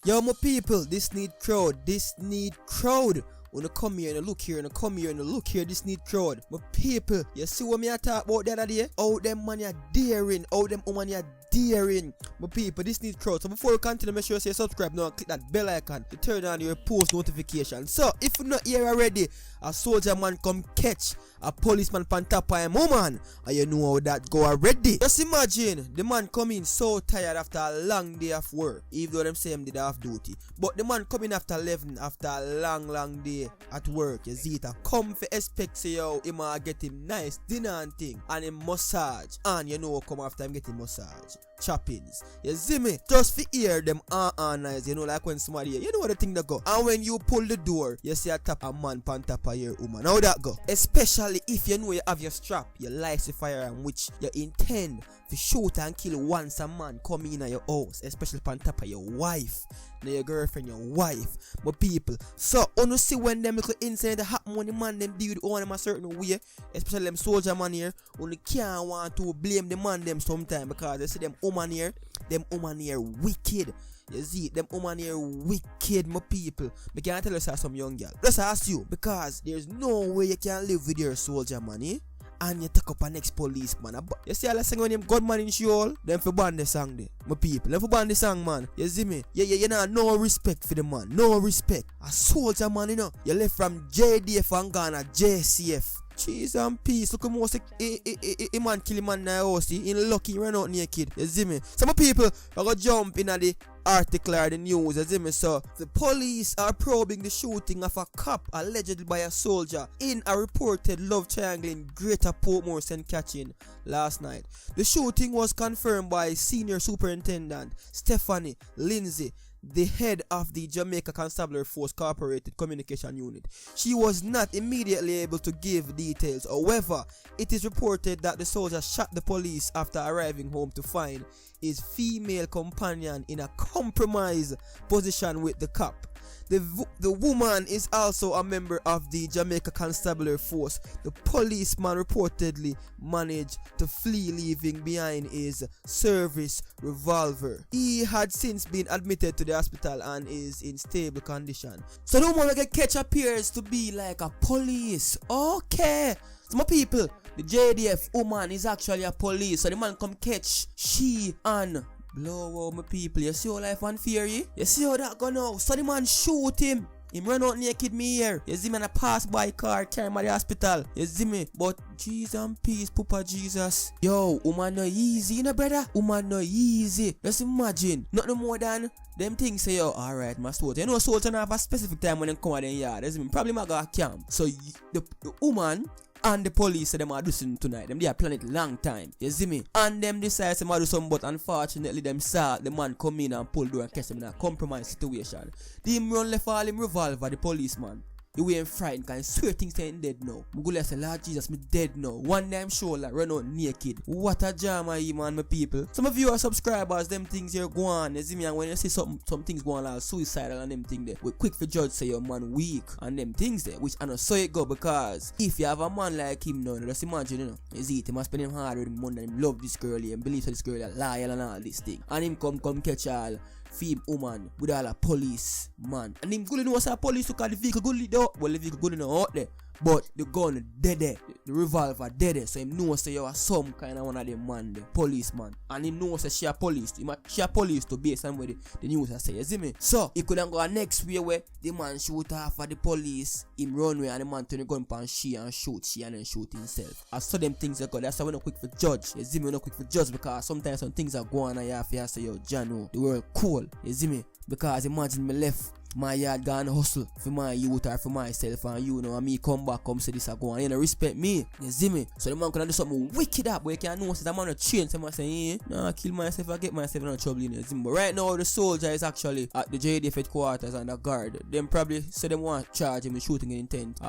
Yo, my people, this need crowd. Wanna come here and look here and come here and look here, this need crowd. My people, you see what me I talk about the other day? How them man are daring, how them woman are daring. My people, this need crowd. So before we continue, make sure you say subscribe now and click that bell icon to turn on your post notification. So if you're not here already, a soldier man come catch a policeman pan top of a woman, and you know how that go already. Just imagine the man coming so tired after a long day of work, even though them say him did half duty. But the man coming after 11 after a long day at work. You see it, come for expect say yo, him get him nice dinner and thing, and him massage, and you know come after him getting massage. Choppings, you see me? Just for hear them nice, you know, like when somebody, you know what the thing that go. And when you pull the door, you see a tap a man pan top of your woman. How that go? Especially if you know you have your strap, your license firearm, which you intend to shoot and kill once a man come in your house, especially pan top of your wife, now your girlfriend, your wife, my people. So, you see when them little incident happen when the man them deal with them a certain way, especially them soldier man here, you can't want to blame the man them sometime because they see them woman here wicked. You see, them woman here wicked, my people. I can't tell you some young girl. Let's ask you, because there's no way you can live with your soldier money and you take up an ex-policeman. You see, I sing when them gunman in show, them for ban the song there. My people, them for ban the song, man. You see me? You know, no respect for the man. No respect. A soldier man, you know. You left from JDF and gone at JCF. Cheese and peace. Look at most a man kill him man now. See, in lucky run out naked. You see me? Some people are gonna jump in at the article or the news. You see me? So the police are probing the shooting of a cop allegedly by a soldier in a reported love triangle in Greater Portmore, St. Catherine last night. The shooting was confirmed by Senior Superintendent Stephanie Lindsay, the head of the Jamaica Constabulary Force Corporated Communication Unit. She was not immediately able to give details. However, it is reported that the soldier shot the police after arriving home to find his female companion in a compromised position with the cop. The woman is also a member of the Jamaica Constabulary Force. The policeman reportedly managed to flee, leaving behind his service revolver. He had since been admitted to the hospital and is in stable condition. So the woman get catch appears to be like a police. Okay. So my people, the JDF woman is actually a police. So the man come catch she and blow out my people. You see how life unfair, you? You see how that go now? So the man shoot him. Him run out naked me here. You see me and I pass by car, carry him to the hospital. You see me? But Jesus and peace, Papa Jesus. Yo, woman no easy, you know brother? Woman no easy. Just imagine. Nothing more than them things say, yo, alright, my soldier. You know soldier have a specific time when they come out in yard. You see me? Probably my got a camp. So the woman and the police say them are doing tonight. Them they are planning it long time. You see me? And them decide them do something, but unfortunately them saw the man come in and pull door and catch them in a compromised situation. The him run left all him revolver, the policeman. He ain't frightened because I swear things ain't dead now. I'm going to say, Lord Jesus, me dead now. One time show like run out naked. What a drama, man, my people. Some of you are subscribers, them things here go on. You see me? And when you see some things go on like suicidal and them things there, we quick for judge say your man weak and them things there. Which I know so it go, because if you have a man like him now, just imagine, you know, you see it, he must spend him hard with him money and him love this girl and believe this girl is loyal and all this thing. And him come catch all fame woman with all a police man. And him good know what's a police look at the vehicle good though. Well, the vehicle good out there. But the gun dead there. The revolver dead there. So him knows say you are some kind of one of them man, the policeman. And him knows that she a police. She a police to base on where the news I say. You see me? So he couldn't go next way where the man shoot off at the police, him run away and the man turn the gun pan she and shoot and then shoot himself. I saw them things that go. That's why we're not quick for judge. You see me? We're not quick for judge because sometimes some things are going on and you have to say, yo, Jano, the world cool. You see me? Because imagine me left my yard gone hustle for my youth or for myself, and you know, and me come back, come say this a go on, you know, respect me, you see me? So the man can do something wicked up, but you can know that the man will change, so man say, nah, kill myself, I get myself in trouble, you know, see me? But right now, the soldier is actually at the JDF headquarters and the guard. Them probably say them want to charge him with shooting intent,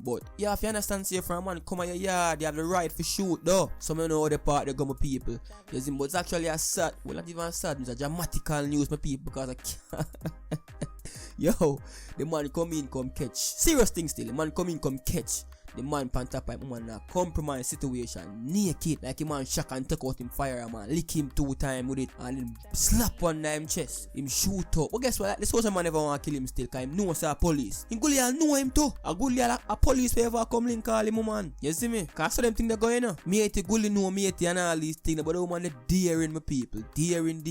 but yeah, if you understand, say from a man come at your yard, you have the right to shoot, though. Some of you know the part they go my people, you see me? But it's actually a sad, well, not even sad, it's a dramatical news, my people, because I can't. Yo, the man come in, come catch. Serious thing still. The man come in, come catch The man pan top of him woman in a compromise situation, naked, like him man shock and take out him firearm and lick him 2 times with it and him slap on him chest, him shoot up. But guess what? Like, the social man never want to kill him still, cause him know say police. Him go there know him too. A good a police whoever come link call him man. You see me? Cause so them thing they going on. Me hate gully know me hate and all these things, but the woman they daring my people. Daring.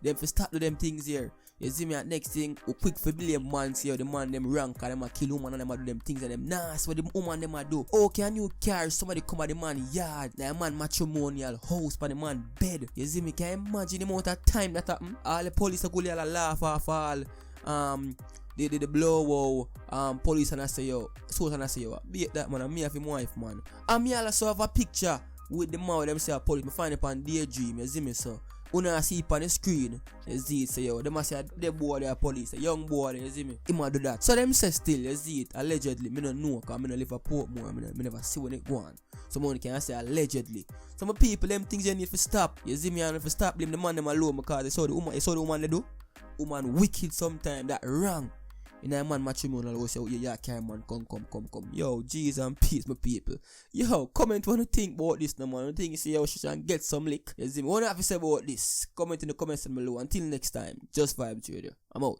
Them for stop to them things here. You see me at next thing, we quick for blame man see how the man them rank and them a kill woman and them a do them things and them nice what the woman them a do. Oh, can you carry somebody come at the man yard, like a man matrimonial house for the man bed. You see me, can you imagine the amount of time that happen? All the police are going to laugh off all the blow police and I say yo, so and I say yo, beat that man and me have him wife man. And me also have a picture with the man them say police, me find it on Daydream, you see me so. Una see it on the screen, you see it, say yo, them a say the boy they are police, a young boy, you see me, he might do that. So them say still, you see it, allegedly, me don't know, cause me don't live a Portmore, me never see when it go on. Someone can say allegedly. Some people, them things you need to stop, you see me, and if you stop blame the man them alone, because they saw the woman they do, woman wicked sometimes, that wrong. In a man matrimonial house, say, yeah, carry man, come. Yo, Jesus and peace, my people. Yo, comment what you think about this, no man. You think you see how she can get some lick? You see me? What do you have to say about this? Comment in the comments below. Until next time, just vibes radio. I'm out.